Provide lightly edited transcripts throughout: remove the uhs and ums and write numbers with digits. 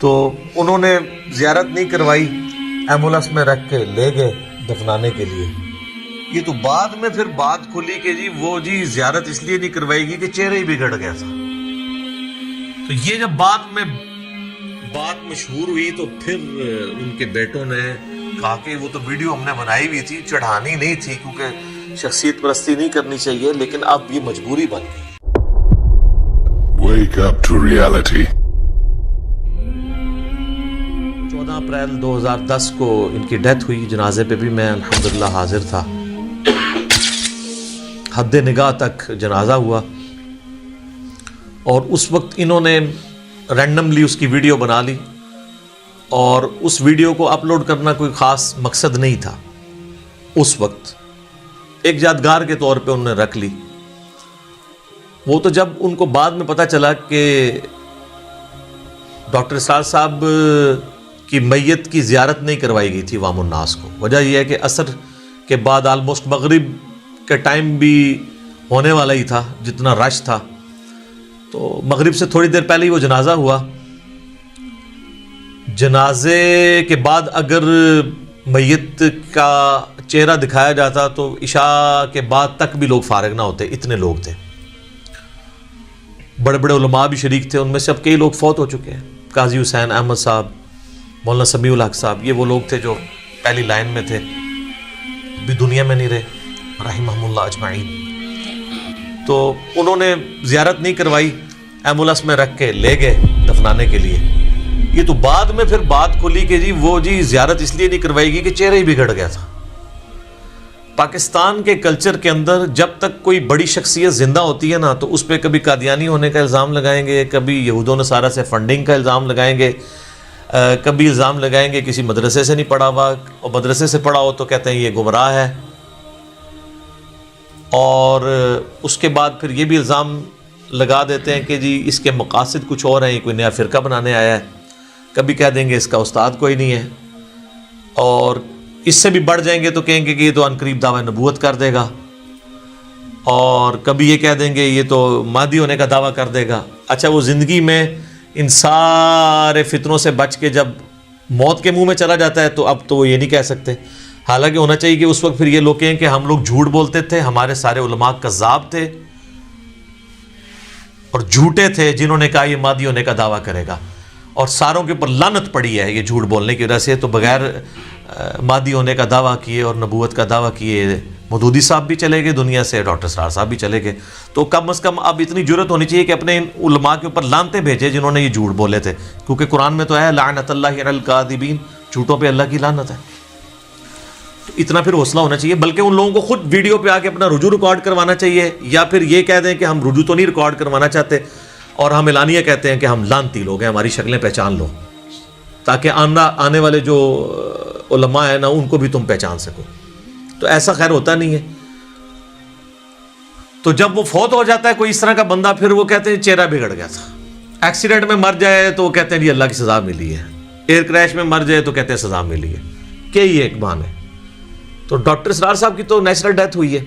تو انہوں نے زیارت نہیں کروائی، ایمبولینس میں رکھ کے لے گئے دفنانے کے لیے۔ یہ تو بعد میں پھر بات کھلی کہ وہ زیارت اس لیے نہیں کروائی گی کہ چہرہ ہی بگڑ گیا تھا۔ تو یہ جب بعد میں بات مشہور ہوئی تو پھر ان کے بیٹوں نے کہا کہ وہ تو ویڈیو ہم نے بنائی ہوئی تھی، چڑھانی نہیں تھی کیونکہ شخصیت پرستی نہیں کرنی چاہیے، لیکن اب یہ مجبوری بن گئی۔ Wake up to reality. 14 April 2010 کو ان کی ڈیتھ ہوئی، جنازے پہ بھی میں الحمدللہ حاضر تھا۔ حد نگاہ تک جنازہ ہوا اور اس وقت انہوں نے رینڈملی اس کی ویڈیو بنا لی اور اس ویڈیو کو اپلوڈ کرنا کوئی خاص مقصد نہیں تھا، اس وقت ایک یادگار کے طور پہ انہوں نے رکھ لی۔ وہ تو جب ان کو بعد میں پتہ چلا کہ ڈاکٹر اسرار صاحب کی میت کی زیارت نہیں کروائی گئی تھی عوام الناس کو، وجہ یہ ہے کہ عصر کے بعد آلموسٹ مغرب کے ٹائم بھی ہونے والا ہی تھا، جتنا رش تھا، تو مغرب سے تھوڑی دیر پہلے ہی وہ جنازہ ہوا۔ جنازے کے بعد اگر میت کا چہرہ دکھایا جاتا تو عشاء کے بعد تک بھی لوگ فارغ نہ ہوتے، اتنے لوگ تھے، بڑے بڑے علماء بھی شریک تھے، ان میں سے اب کئی لوگ فوت ہو چکے ہیں۔ قاضی حسین احمد صاحب، مولانا سمیع الحق صاحب، یہ وہ لوگ تھے جو پہلی لائن میں تھے، بھی دنیا میں نہیں رہے، رحمہم اللہ اجمعین۔ تو انہوں نے زیارت نہیں کروائی، ایمبولینس میں رکھ کے لے گئے دفنانے کے لیے۔ یہ تو بعد میں پھر بات کھلی کہ وہ زیارت اس لیے نہیں کروائی گی کہ چہرہ ہی بگڑ گیا تھا۔ پاکستان کے کلچر کے اندر جب تک کوئی بڑی شخصیت زندہ ہوتی ہے نا تو اس پہ کبھی قادیانی ہونے کا الزام لگائیں گے، کبھی یہود و نصارہ سے فنڈنگ کا الزام لگائیں گے، کبھی الزام لگائیں گے کسی مدرسے سے نہیں پڑھا ہوا، اور مدرسے سے پڑھا ہو تو کہتے ہیں یہ گمراہ ہے، اور اس کے بعد پھر یہ بھی الزام لگا دیتے ہیں کہ اس کے مقاصد کچھ اور ہیں، یہ کوئی نیا فرقہ بنانے آیا ہے، کبھی کہہ دیں گے اس کا استاد کوئی نہیں ہے، اور اس سے بھی بڑھ جائیں گے تو کہیں گے کہ یہ تو عنقریب دعویٰ نبوت کر دے گا، اور کبھی یہ کہہ دیں گے یہ تو مہدی ہونے کا دعویٰ کر دے گا۔ اچھا، وہ زندگی میں ان سارے فتنوں سے بچ کے جب موت کے منہ میں چلا جاتا ہے تو اب تو وہ یہ نہیں کہہ سکتے، حالانکہ ہونا چاہیے کہ اس وقت پھر یہ لوگ کہیں کہ ہم لوگ جھوٹ بولتے تھے، ہمارے سارے علماء کذاب تھے اور جھوٹے تھے جنہوں نے کہا یہ مہدی ہونے کا دعویٰ کرے گا، اور ساروں کے اوپر لعنت پڑی ہے یہ جھوٹ بولنے کی وجہ سے۔ تو بغیر مہدی ہونے کا دعویٰ کیے اور نبوت کا دعویٰ کیے مودودی صاحب بھی چلے گئے دنیا سے، ڈاکٹر اسرار صاحب بھی چلے گئے، تو کم از کم اب اتنی جرت ہونی چاہیے کہ اپنے ان علماء کے اوپر لعنتیں بھیجے جنہوں نے یہ جھوٹ بولے تھے، کیونکہ قرآن میں تو ہے لعنت اللہ علی الکاذبین، جھوٹوں پہ اللہ کی لعنت ہے۔ تو اتنا پھر حوصلہ ہونا چاہیے، بلکہ ان لوگوں کو خود ویڈیو پہ آ کے اپنا رجوع ریکارڈ کروانا چاہیے، یا پھر یہ کہہ دیں کہ ہم رجوع تو نہیں ریکارڈ کروانا چاہتے اور ہم اعلانیہ کہتے ہیں کہ ہم لعنتی لوگ ہیں، ہماری شکلیں پہچان لو، تاکہ آنے والے جو علماء ہیں نا ان کو بھی تم پہچان سکو۔ تو ایسا خیر ہوتا نہیں ہے۔ تو جب وہ فوت ہو جاتا ہے کوئی اس طرح کا بندہ، پھر وہ کہتے ہیں چہرہ بگڑ گیا تھا۔ ایکسیڈنٹ میں مر جائے تو وہ کہتے ہیں جی اللہ کی سزا ملی ہے، ایئر کریش میں مر جائے تو کہتے ہیں سزا ملی ہے، کہ یہ ایک بہانہ ہے۔ تو ڈاکٹر اسرار صاحب کی تو نیچرل ڈیتھ ہوئی ہے،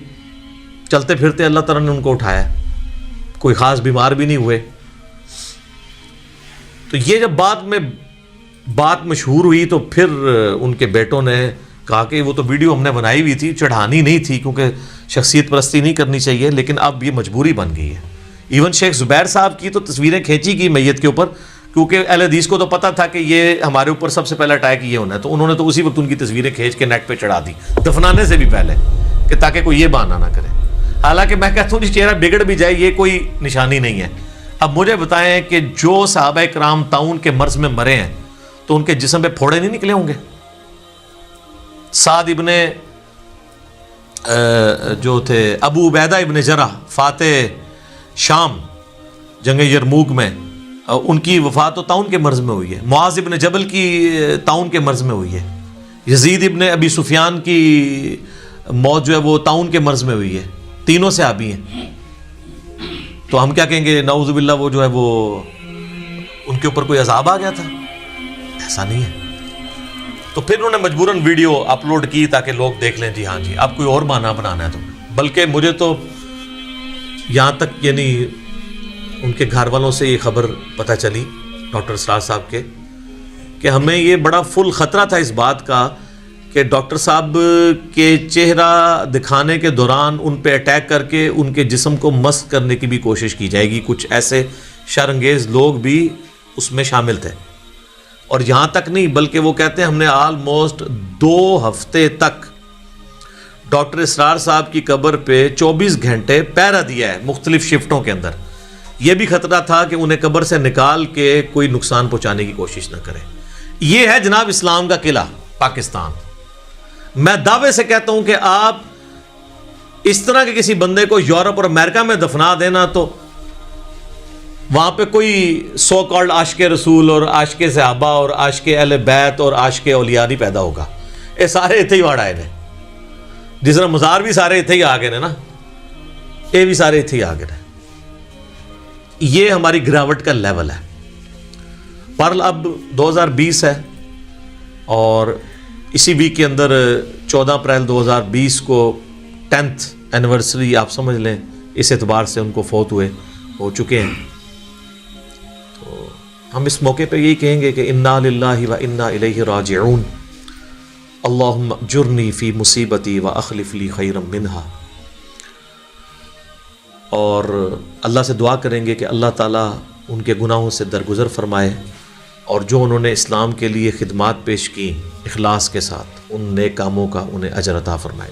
چلتے پھرتے اللہ تعالیٰ نے ان کو اٹھایا، کوئی خاص بیمار بھی نہیں ہوئے۔ تو یہ جب بعد میں بات مشہور ہوئی تو پھر ان کے بیٹوں نے کہا کہ وہ تو ویڈیو ہم نے بنائی ہوئی تھی، چڑھانی نہیں تھی کیونکہ شخصیت پرستی نہیں کرنی چاہیے، لیکن اب یہ مجبوری بن گئی ہے۔ ایون شیخ زبیر صاحب کی تو تصویریں کھینچی کی میت کے اوپر، کیونکہ اہل حدیث کو تو پتہ تھا کہ یہ ہمارے اوپر سب سے پہلا اٹیک یہ ہونا ہے، تو انہوں نے تو اسی وقت ان کی تصویریں کھینچ کے نیٹ پہ چڑھا دی دفنانے سے بھی پہلے، کہ تاکہ کوئی یہ بہانہ نہ کرے۔ حالانکہ میں کہتا ہوں چہرہ بگڑ بھی جائے یہ کوئی نشانی نہیں ہے۔ اب مجھے بتائیں کہ جو صحابہ کرام طاعون کے مرض میں مرے ہیں تو ان کے جسم پہ پھوڑے نہیں نکلے ہوں گے؟ سعد ابن جو تھے ابو عبیدہ ابن جرح فاتح شام جنگ یرموک میں، ان کی وفات تو طاعون کے مرض میں ہوئی ہے۔ معاذ ابن جبل کی طاعون کے مرض میں ہوئی ہے۔ یزید ابن ابی سفیان کی موت جو ہے وہ طاعون کے مرض میں ہوئی ہے۔ تینوں صحابی ہیں، تو ہم کیا کہیں گے نعوذ باللہ وہ جو ہے وہ ان کے اوپر کوئی عذاب آ گیا تھا؟ ایسا نہیں ہے۔ تو پھر انہوں نے مجبوراً ویڈیو اپلوڈ کی تاکہ لوگ دیکھ لیں جی ہاں جی اب کوئی اور بہانہ بنانا ہے تو۔ بلکہ مجھے تو یہاں تک یعنی ان کے گھر والوں سے یہ خبر پتہ چلی ڈاکٹر اسرار صاحب کے کہ ہمیں یہ بڑا فل خطرہ تھا اس بات کا کہ ڈاکٹر صاحب کے چہرہ دکھانے کے دوران ان پہ اٹیک کر کے ان کے جسم کو مسخ کرنے کی بھی کوشش کی جائے گی. کچھ ایسے شرانگیز لوگ بھی اس میں شامل تھے. اور یہاں تک نہیں بلکہ وہ کہتے ہیں ہم نے آلموسٹ 2 ہفتے تک ڈاکٹر اسرار صاحب کی قبر پہ 24 گھنٹے پہرا دیا ہے مختلف شفٹوں کے اندر. یہ بھی خطرہ تھا کہ انہیں قبر سے نکال کے کوئی نقصان پہنچانے کی کوشش نہ کرے. یہ ہے جناب اسلام کا قلعہ پاکستان. میں دعوے سے کہتا ہوں کہ آپ اس طرح کے کسی بندے کو یورپ اور امریکہ میں دفنا دینا تو وہاں پہ کوئی سو کالڈ عاشق رسول اور عاشق صحابہ اور عاشق اہل بیت اور عاشق اولیاء نہیں پیدا ہوگا. یہ سارے اتنے ہی واڑ آئے نے. جس طرح مزار بھی سارے اتنے ہی آ گئے نا, یہ بھی سارے اتنے ہی آ گئے. یہ ہماری گراوٹ کا لیول ہے. پر اب 2020 ہے اور اسی ویک کے اندر 14 اپریل 2020 کو 10th اینیورسری آپ سمجھ لیں, اس اعتبار سے ان کو فوت ہو چکے ہیں. تو ہم اس موقع پہ یہی کہیں گے کہ انا للہ و انا الیہ راجعون. اللہم اجرنی فی مصیبتی و اخلف لی خیرا منہا. اور اللہ سے دعا کریں گے کہ اللہ تعالیٰ ان کے گناہوں سے درگزر فرمائے اور جو انہوں نے اسلام کے لیے خدمات پیش کی اخلاص کے ساتھ ان نیک کاموں کا انہیں اجر عطا فرمائے.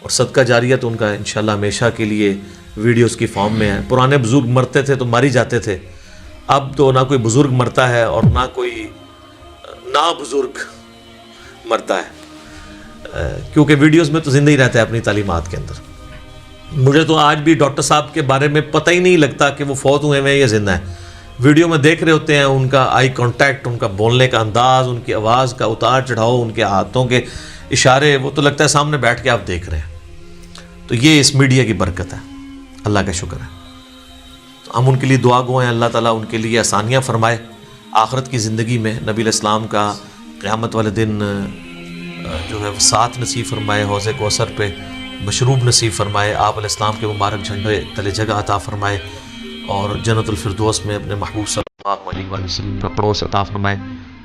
اور صدقہ جاریہ تو ان کا انشاءاللہ ہمیشہ کے لیے ویڈیوز کی فارم میں ہے. پرانے بزرگ مرتے تھے تو ماری جاتے تھے, اب تو نہ کوئی بزرگ مرتا ہے اور نہ کوئی نا بزرگ مرتا ہے, کیونکہ ویڈیوز میں تو زندہ ہی رہتا ہے اپنی تعلیمات کے اندر. مجھے تو آج بھی ڈاکٹر صاحب کے بارے میں پتہ ہی نہیں لگتا کہ وہ فوت ہوئے ہیں یا زندہ ہیں. ویڈیو میں دیکھ رہے ہوتے ہیں ان کا آئی کانٹیکٹ, ان کا بولنے کا انداز, ان کی آواز کا اتار چڑھاؤ, ان کے ہاتھوں کے اشارے, وہ تو لگتا ہے سامنے بیٹھ کے آپ دیکھ رہے ہیں. تو یہ اس میڈیا کی برکت ہے, اللہ کا شکر ہے. تو ہم ان کے لیے دعا گو ہیں, اللہ تعالیٰ ان کے لیے آسانیاں فرمائے آخرت کی زندگی میں. نبی علیہ السلام کا قیامت والے دن جو ہے وہ ساتھ نصیب فرمائے, حوض کوثر پہ مشروب نصیب فرمائے, آپ علیہ السلام کے مبارک جھنڈے تلے جگہ عطا فرمائے اور جنت الفردوس میں اپنے محبوب صلی اللہ علیہ وسلم کا پڑوس عطا فرمائے.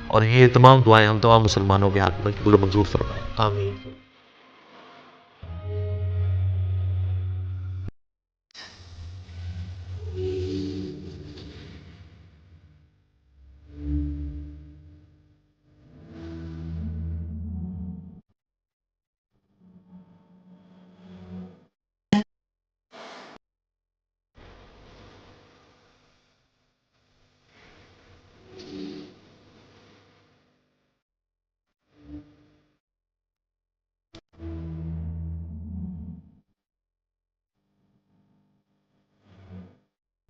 اور یہ تمام دعائیں ہم تمام مسلمانوں کے ہاتھ میں منظور فرمائے. آمین.